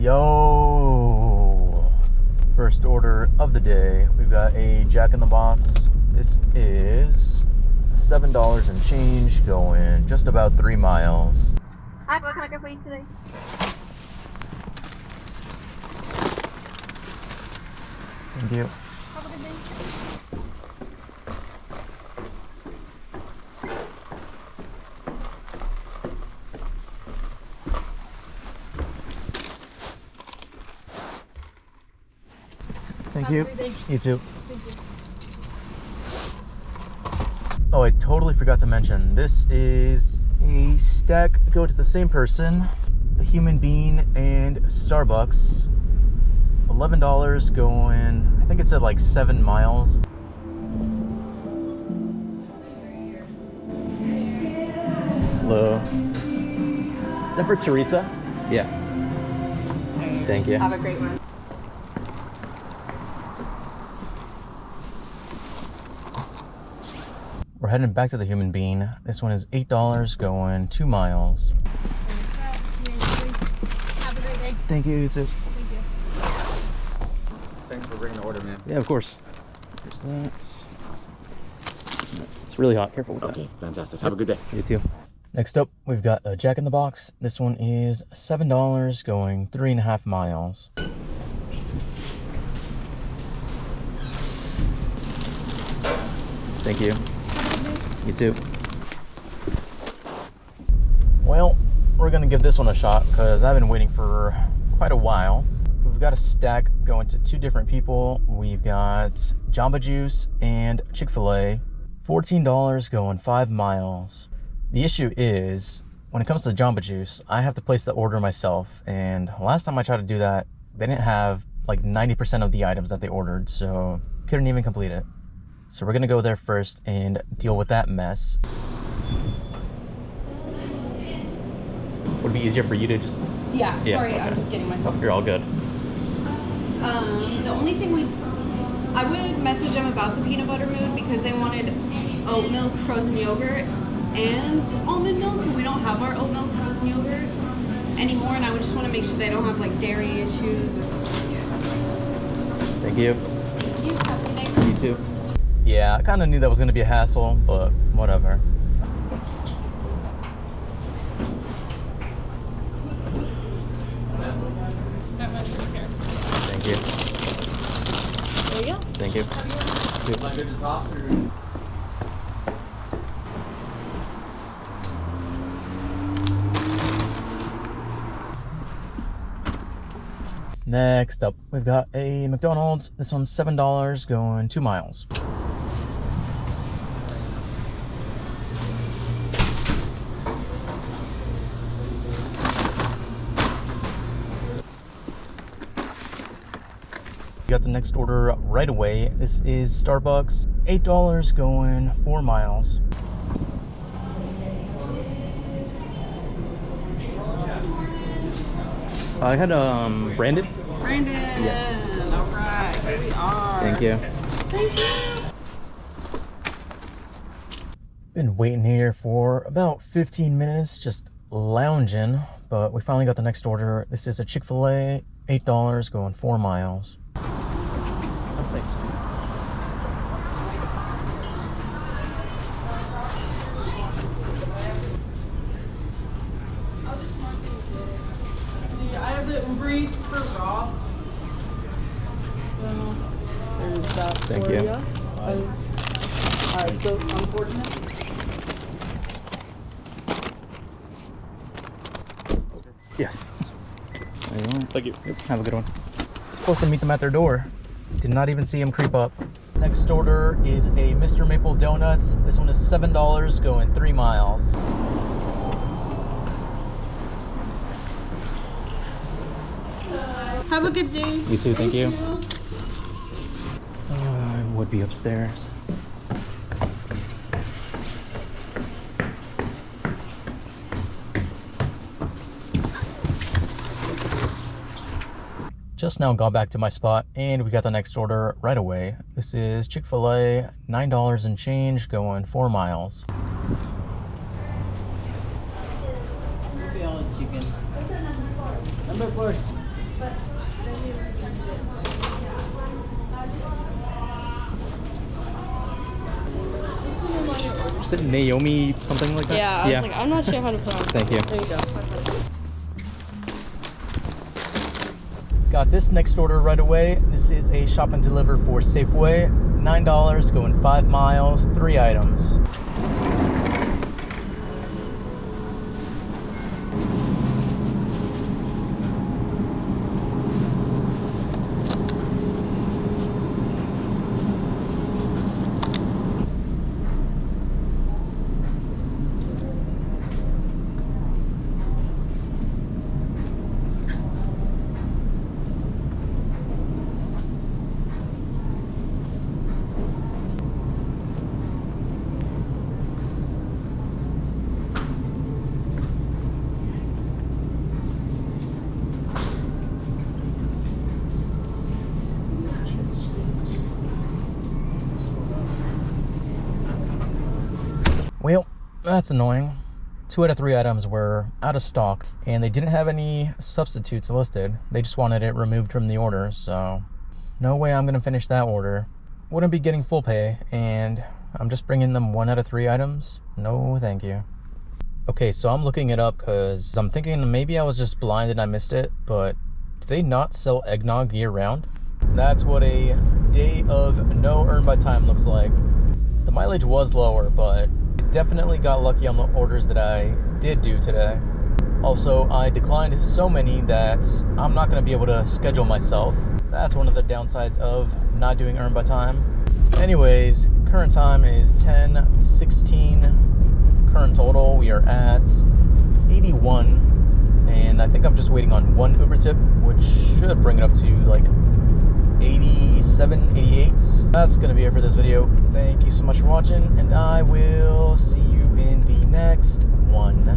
Yo! First order of the day. We've got a Jack in the Box. This is $7 and change, going just about 3 miles. Hi, what can I get for you today? Thank you. Have a good day. Thank Have you. a great day. You too. Thank you. Oh, I totally forgot to mention, this is a stack going to the same person, the Human Bean and Starbucks. $11 going, I think it said like 7 miles. Hello. Is that for Teresa? Yeah. Thank you. Have a great one. We're heading back to the Human Bean. This one is $8 going 2 miles. Have a great day. Thank you, you too. Thank you. Thanks for bringing the order, man. Yeah, of course. There's that. Awesome. It's really hot. Careful with Okay, fantastic. Have a good day. that. You too. Next up, we've got a Jack in the Box. This one is $7 going 3.5 miles. Thank you. You too. Well, we're gonna give this one a shot because I've been waiting for quite a while. We've got a stack going to 2 different people. We've got Jamba Juice and Chick-fil-A. $14 going 5 miles. The issue is, when it comes to Jamba Juice, I have to place the order myself. And last time I tried to do that, they didn't have like 90% of the items that they ordered, so couldn't even complete it. So we're gonna go there first and deal with that mess. Would it be easier for you to just... Yeah, Yeah, sorry, okay. I'm just getting myself. You're all good. The only thing I would message them about the peanut butter mood because they wanted oat milk, frozen yogurt, and almond milk, and we don't have our oat milk, frozen yogurt anymore, and I would just want to make sure they don't have like dairy issues. Thank you. You have a good day. You too. Yeah, I kind of knew that was gonna be a hassle, but whatever. Thank you. There you go. Thank you. Am I good to toss or? Next up, we've got a McDonald's. This one's $7 going 2 miles. We got the next order right away. This is Starbucks. $8 going 4 miles. I had branded. Brandon. Yes. All right, here we are. Thank you. Thank you. Been waiting here for about 15 minutes, just lounging, but we finally got the next order. This is a Chick-fil-A, $8 going 4 miles. Oh, thanks. See, I have the ubereats for raw. So there's that Thank for you. ya. Alright, so unfortunate. Yes. There you go. Thank you. Yep, have a good one. Supposed to meet them at their door. Did not even see him creep up. Next order is a Mr. Maple Donuts. This one is $7 going 3 miles. Have a good day. You too, thank you. I would be upstairs. Just now got back to my spot and we got the next order right away. This is Chick-fil-A, $9 and change going 4 miles. Chicken. Number 4. Is it Naomi something like that? Yeah, I was like, I'm not sure how to pronounce it. Thank you. There you go. Got this next order right away. This is a shop and deliver for Safeway. $9, going 5 miles, 3 items. Well, that's annoying. 2 out of 3 items were out of stock, and they didn't have any substitutes listed. They just wanted it removed from the order, so no way I'm gonna finish that order. Wouldn't be getting full pay, and I'm just bringing them 1 out of 3 items. No, thank you. Okay, so I'm looking it up because I'm thinking maybe I was just blind and I missed it, but do they not sell eggnog year-round? That's what a day of no earn by time looks like. The mileage was lower, but definitely got lucky on the orders that I did do today. Also, I declined so many that I'm not going to be able to schedule myself. That's one of the downsides of not doing earn by time. Anyways, current time is 10:16. Current total, we are at 81. And I think I'm just waiting on 1 Uber tip, which should bring it up to like 87, 88. That's gonna be it for this video. Thank you so much for watching, and I will see you in the next one.